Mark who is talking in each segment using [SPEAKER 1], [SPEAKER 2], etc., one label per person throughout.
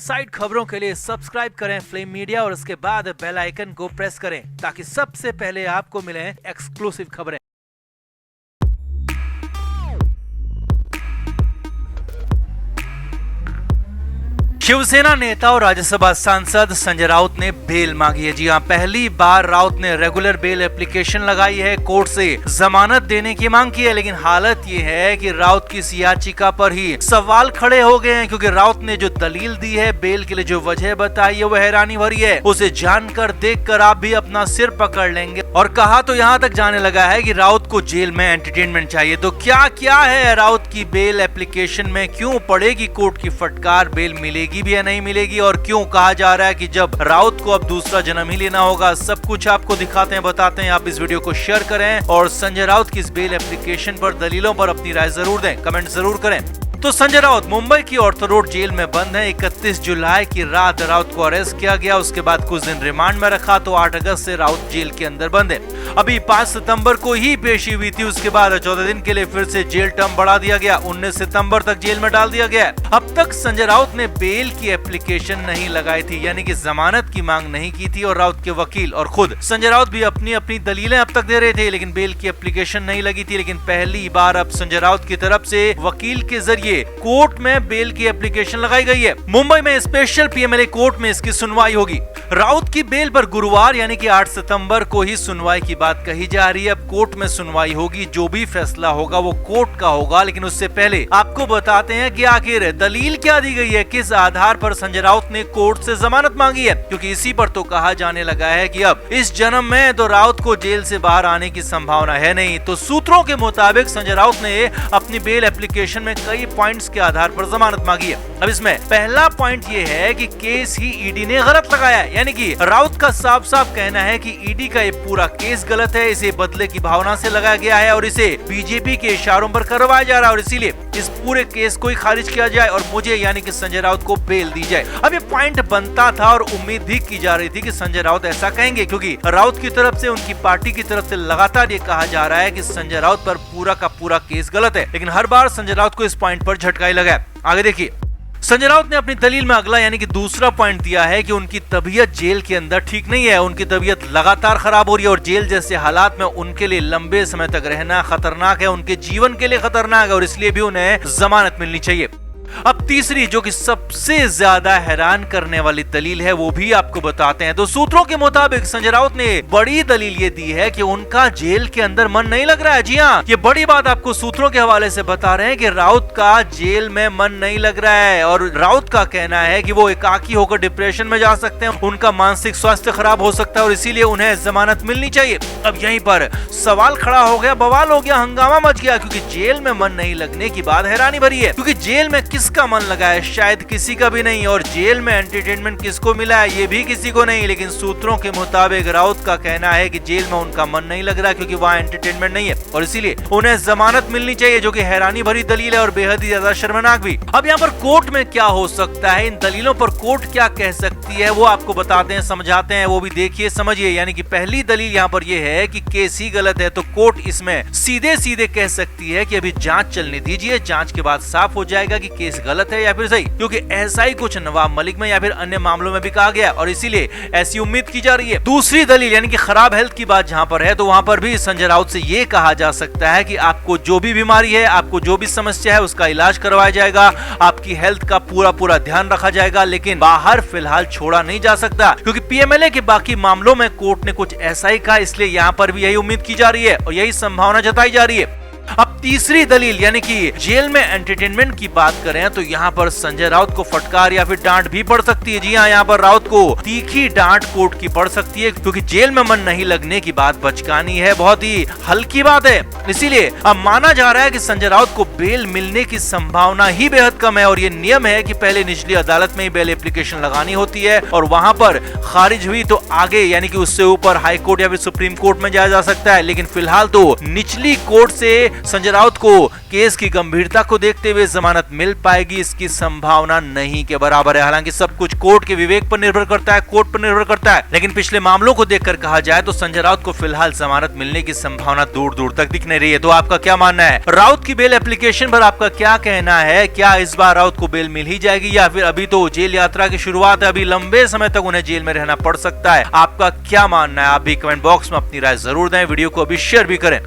[SPEAKER 1] Side खबरों के लिए सब्सक्राइब करें फ्लेम मीडिया और उसके बाद बेल आइकन को प्रेस करें ताकि सबसे पहले आपको मिले एक्सक्लूसिव खबरें। शिवसेना नेता और राज्यसभा सांसद संजय राउत ने बेल मांगी है। जी हां, पहली बार राउत ने रेगुलर बेल एप्लीकेशन लगाई है, कोर्ट से जमानत देने की मांग की है। लेकिन हालत ये है कि राउत की इस याचिका पर ही सवाल खड़े हो गए हैं, क्योंकि राउत ने जो दलील दी है, बेल के लिए जो वजह बताई है, वो हैरानी भरी है। उसे जानकर देखकर आप भी अपना सिर पकड़ लेंगे। और कहा तो यहाँ तक जाने लगा है कि राउत को जेल में एंटरटेनमेंट चाहिए। तो क्या क्या है राउत की बेल एप्लीकेशन में, क्यों पड़ेगी कोर्ट की फटकार, बेल मिलेगी भी या नहीं मिलेगी, और क्यों कहा जा रहा है कि जब राउत को अब दूसरा जन्म ही लेना होगा। सब कुछ आपको दिखाते हैं, बताते हैं। आप इस वीडियो को शेयर करें और संजय राउत की इस बेल एप्लीकेशन पर दलीलों पर अपनी राय जरूर दें, कमेंट जरूर करें। तो संजय राउत मुंबई की ऑर्थो रोड जेल में बंद है। 31 जुलाई की रात राउत को अरेस्ट किया गया, उसके बाद कुछ दिन रिमांड में रखा, तो 8 अगस्त से राउत जेल के अंदर बंद है। अभी 5 सितंबर को ही पेशी हुई थी, उसके बाद 14 दिन के लिए फिर से जेल टर्म बढ़ा दिया गया, 19 सितंबर तक जेल में डाल दिया गया। अब तक संजय राउत ने बेल की एप्लीकेशन नहीं लगाई थी, यानी कि जमानत की मांग नहीं की थी, और राउत के वकील और खुद संजय राउत भी अपनी अपनी दलीलें अब तक दे रहे थे, लेकिन बेल की एप्लीकेशन नहीं लगी थी। लेकिन पहली बार अब संजय राउत की तरफ से वकील के जरिए कोर्ट में बेल की एप्लीकेशन लगाई गई है। मुंबई में स्पेशल पीएमएलए कोर्ट में इसकी सुनवाई होगी। राउत की बेल पर गुरुवार यानी कि 8 सितंबर को ही सुनवाई की बात कही जा रही है। अब कोर्ट में सुनवाई होगी, जो भी फैसला होगा वो कोर्ट का होगा। लेकिन उससे पहले आपको बताते हैं कि आखिर दलील क्या दी गई है, किस आधार पर संजय राउत ने कोर्ट से जमानत मांगी है, क्योंकि इसी पर तो कहा जाने लगा है कि अब इस जन्म में तो राउत को जेल से बाहर आने की संभावना है नहीं। तो सूत्रों के मुताबिक संजय राउत ने अपनी बेल एप्लीकेशन में कई पॉइंट्स के आधार पर जमानत मांगी है। अब इसमें पहला पॉइंट ये है कि केस ही ईडी ने गलत लगाया है, यानी कि राउत का साफ साफ कहना है कि ईडी का ये पूरा केस गलत है, इसे बदले की भावना से लगाया गया है और इसे बीजेपी के इशारों पर करवाया जा रहा है, और इसीलिए इस पूरे केस को ही खारिज किया जाए और मुझे यानी कि संजय राउत को बेल दी जाए। अब ये पॉइंट बनता था और उम्मीद भी की जा रही थी कि संजय राउत ऐसा कहेंगे, क्योंकि राउत की तरफ से, उनकी पार्टी की तरफ से लगातार ये कहा जा रहा है कि संजय राउत पर पूरा का पूरा केस गलत है। लेकिन हर बार संजय राउत को इस पॉइंट पर झटका ही लगा है। आगे देखिए, संजय राउत ने अपनी दलील में अगला यानी कि दूसरा पॉइंट दिया है कि उनकी तबीयत जेल के अंदर ठीक नहीं है, उनकी तबीयत लगातार खराब हो रही है और जेल जैसे हालात में उनके लिए लंबे समय तक रहना खतरनाक है, उनके जीवन के लिए खतरनाक है, और इसलिए भी उन्हें जमानत मिलनी चाहिए। अब तीसरी, जो कि सबसे ज्यादा हैरान करने वाली दलील है, वो भी आपको बताते हैं। तो सूत्रों के मुताबिक संजय राउत ने बड़ी दलील ये दी है कि उनका जेल के अंदर मन नहीं लग रहा है। जी हाँ, ये बड़ी बात आपको सूत्रों के हवाले से बता रहे हैं कि राउत का जेल में मन नहीं लग रहा है, और राउत का कहना है कि वो एकाकी होकर डिप्रेशन में जा सकते हैं, उनका मानसिक स्वास्थ्य खराब हो सकता है, और इसीलिए उन्हें जमानत मिलनी चाहिए। अब यहीं पर सवाल खड़ा हो गया, बवाल हो गया, हंगामा मच गया, क्योंकि जेल में मन नहीं लगने की बात हैरानी भरी है। क्योंकि जेल में किसका मन लगा है? शायद किसी का भी नहीं। और जेल में एंटरटेनमेंट किसको मिला है? ये भी किसी को नहीं। लेकिन सूत्रों के मुताबिक राउत का कहना है कि जेल में उनका मन नहीं लग रहा क्योंकि वहाँ एंटरटेनमेंट नहीं है, और इसीलिए उन्हें जमानत मिलनी चाहिए, जो कि हैरानी भरी दलील है और बेहद ही ज्यादा शर्मनाक भी। अब यहाँ पर कोर्ट में क्या हो सकता है, इन दलीलों पर कोर्ट क्या कह सकती है, वो आपको बताते हैं, समझाते हैं, वो भी देखिए समझिए। यानी कि पहली दलील यहाँ पर यह है कि केस ही गलत है, तो कोर्ट इसमें सीधे सीधे कह सकती है कि अभी जांच चलने दीजिए, जांच के बाद साफ हो जाएगा कि केस गलत है या फिर सही, क्योंकि ऐसा ही कुछ नवाब मलिक में या फिर अन्य मामलों में भी कहा गया, और इसीलिए ऐसी उम्मीद की जा रही है। दूसरी दलील यानी कि खराब हेल्थ की बात जहां पर है, तो वहां पर भी संजय राउत से ये कहा जा सकता है कि आपको जो भी बीमारी है, आपको जो भी समस्या है, उसका इलाज करवाया जाएगा, आपकी हेल्थ का पूरा ध्यान रखा जाएगा, लेकिन बाहर फिलहाल छोड़ा नहीं जा सकता, क्योंकि पीएमएलए के बाकी मामलों में कोर्ट ने कुछ ऐसा ही कहा, इसलिए यहाँ पर भी यही उम्मीद की जा रही है और यही संभावना जताई जा रही है। अब तीसरी दलील यानी कि जेल में एंटरटेनमेंट की बात करें, तो यहाँ पर संजय राउत को फटकार या फिर डांट भी पड़ सकती है। जी हाँ, यहाँ पर राउत को तीखी डांट कोर्ट की पड़ सकती है, क्योंकि जेल में मन नहीं लगने की बात बचकानी है, बहुत ही हल्की बात है। इसीलिए अब माना जा रहा है कि संजय राउत को बेल मिलने की संभावना ही बेहद कम है, और ये नियम है कि पहले निचली अदालत में ही बेल एप्लीकेशन लगानी होती है, और वहां पर खारिज हुई तो आगे यानी कि उससे ऊपर हाई कोर्ट या फिर सुप्रीम कोर्ट में जाया जा सकता है। लेकिन फिलहाल तो निचली कोर्ट से संजय राउत को केस की गंभीरता को देखते हुए जमानत मिल पाएगी, इसकी संभावना नहीं के बराबर है। हालांकि सब कुछ कोर्ट के विवेक पर निर्भर करता है, कोर्ट पर निर्भर करता है, लेकिन पिछले मामलों को देखकर कहा जाए तो संजय राउत को फिलहाल जमानत मिलने की संभावना दूर दूर तक दिख नहीं रही है। तो आपका क्या मानना है? राउत की बेल एप्लीकेशन पर आपका क्या कहना है? क्या इस बार राउत को बेल मिल ही जाएगी या फिर अभी तो जेल यात्रा की शुरुआत है, अभी लंबे समय तक उन्हें जेल में रहना पड़ सकता है? आपका क्या मानना है? आप भी कमेंट बॉक्स में अपनी राय जरूर दें, वीडियो को अभी शेयर भी करें।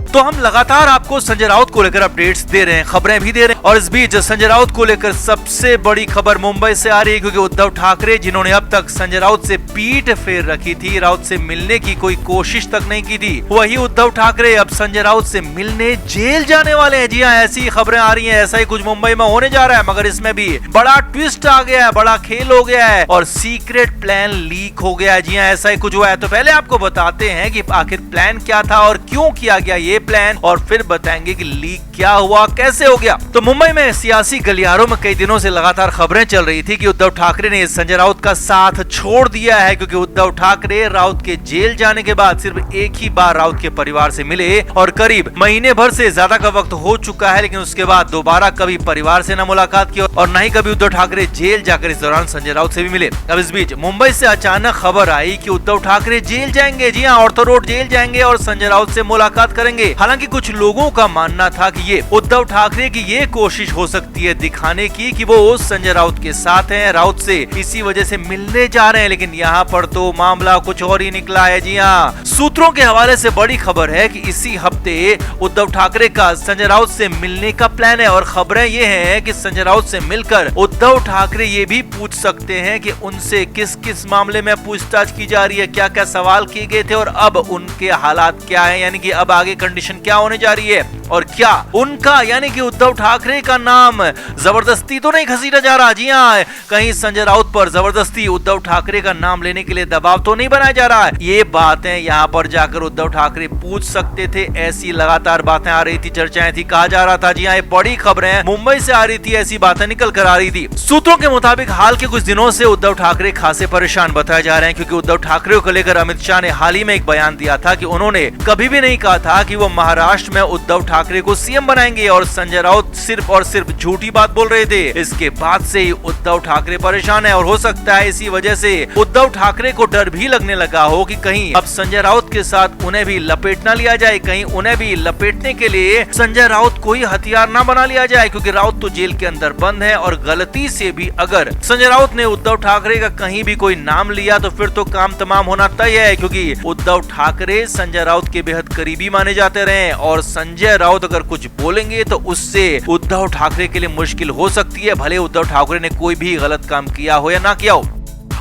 [SPEAKER 1] तो हम लगातार आपको संजय राउत को लेकर अपडेट्स दे रहे हैं, खबरें भी दे रहे हैं, और इस बीच संजय राउत को लेकर सबसे बड़ी खबर मुंबई से आ रही है, क्योंकि उद्धव ठाकरे जिन्होंने अब तक संजय राउत से पीठ फेर रखी थी, राउत से मिलने की कोई कोशिश तक नहीं की थी, वही उद्धव ठाकरे अब संजय राउत से मिलने जेल जाने वाले हैं। जी हाँ, ऐसी खबरें आ रही है, ऐसा ही कुछ मुंबई में होने जा रहा है, मगर इसमें भी बड़ा ट्विस्ट आ गया है, बड़ा खेल हो गया है और सीक्रेट प्लान लीक हो गया है। जी हाँ, ऐसा ही कुछ हुआ है। तो पहले आपको बताते हैं कि आखिर प्लान क्या था और क्यों किया गया ये प्लान, और फिर बताएंगे कि लीक क्या हुआ, कैसे हो गया। तो मुंबई में सियासी गलियारों में कई दिनों से लगातार खबरें चल रही थी कि उद्धव ठाकरे ने संजय राउत का साथ छोड़ दिया है, क्योंकि उद्धव ठाकरे राउत के जेल जाने के बाद सिर्फ एक ही बार राउत के परिवार से मिले और करीब महीने भर से ज्यादा का वक्त हो चुका है, लेकिन उसके बाद दोबारा कभी परिवार से न मुलाकात की और न ही कभी उद्धव ठाकरे जेल जाकर इस दौरान संजय राउत से भी मिले। अब इस बीच मुंबई से अचानक खबर आई कि उद्धव ठाकरे जेल जाएंगे। जी हाँ, ऑर्थो रोड जेल जाएंगे और संजय राउत से मुलाकात करेंगे। हालांकि कुछ लोगों का मानना था कि ये उद्धव ठाकरे की ये कोशिश हो सकती है दिखाने की कि वो संजय राउत के साथ हैं, राउत से इसी वजह से मिलने जा रहे हैं, लेकिन यहाँ पर तो मामला कुछ और ही निकला है। जी हाँ, सूत्रों के हवाले से बड़ी खबर है कि इसी हफ्ते उद्धव ठाकरे का संजय राउत से मिलने का प्लान है और खबरें ये हैं कि संजय राउत से मिलकर उद्धव ठाकरे ये भी पूछ सकते हैं कि उनसे किस किस मामले में पूछताछ की जा रही है, क्या क्या सवाल किए गए थे और अब उनके हालात क्या है, यानी कि अब आगे कंडीशन क्या होने जा रही है और क्या उनका यानी कि उद्धव ठाकरे का नाम जबरदस्ती तो नहीं घसीटा जा रहा। जी हाँ, कहीं संजय राउत पर जबरदस्ती उद्धव ठाकरे का नाम लेने के लिए दबाव तो नहीं बनाया जा रहा है। ये बातें यहाँ पर जाकर उद्धव ठाकरे पूछ सकते थे, ऐसी लगातार बातें आ रही थी, चर्चाएं थी, कहा जा रहा था। जी हाँ, ये बड़ी खबरें मुंबई से आ रही थी, ऐसी बातें निकल कर आ रही थी। सूत्रों के मुताबिक हाल के कुछ दिनों से उद्धव ठाकरे खासे परेशान बताए जा रहे हैं, क्योंकि उद्धव ठाकरे को लेकर अमित शाह ने हाल ही में एक बयान दिया था कि उन्होंने कभी भी नहीं कहा था कि वो महाराष्ट्र में उद्धव ठाकरे को सीएम बनाएंगे और संजय राउत सिर्फ और सिर्फ झूठी बात बोल रहे थे। इसके बाद से ही उद्धव ठाकरे परेशान है और हो सकता है इसी वजह से उद्धव ठाकरे को डर भी लगने लगा हो कि कहीं अब संजय राउत के साथ उन्हें भी लपेट ना लिया जाए, कहीं उन्हें भी लपेटने के लिए संजय राउत को ही हथियार ना बना लिया जाए, क्योंकि राउत तो जेल के अंदर बंद है और गलती से भी अगर संजय राउत ने उद्धव ठाकरे का कहीं भी कोई नाम लिया तो फिर तो काम तमाम होना तय है, क्योंकि उद्धव ठाकरे संजय राउत के बेहद करीबी माने जाते रहे और संजय राउत अगर कुछ बोलेंगे तो उससे उद्धव ठाकरे के लिए मुश्किल हो सकती है, भले उद्धव ठाकरे ने कोई भी गलत काम किया हो या ना किया हो।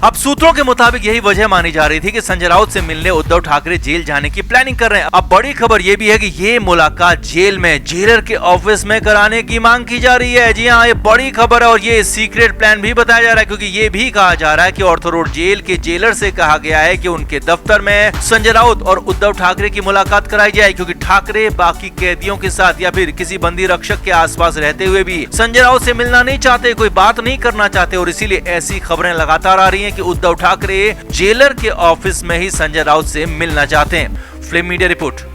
[SPEAKER 1] अब सूत्रों के मुताबिक यही वजह मानी जा रही थी कि संजय राउत से मिलने उद्धव ठाकरे जेल जाने की प्लानिंग कर रहे हैं। अब बड़ी खबर यह भी है कि ये मुलाकात जेल में जेलर के ऑफिस में कराने की मांग की जा रही है। जी हाँ, ये बड़ी खबर है और ये सीक्रेट प्लान भी बताया जा रहा है, क्योंकि ये भी कहा जा रहा है कि ऑर्थो रोड जेल के जेलर से कहा गया है कि उनके दफ्तर में संजय राउत और उद्धव ठाकरे की मुलाकात कराई जाए, क्योंकि ठाकरे बाकी कैदियों के साथ या फिर किसी बंदी रक्षक के आसपास रहते हुए भी संजय राउत से मिलना नहीं चाहते, कोई बात नहीं करना चाहते और इसीलिए ऐसी खबरें लगातार आ रही है कि उद्धव ठाकरे जेलर के ऑफिस में ही संजय राउत से मिलना चाहते हैं। Film media report.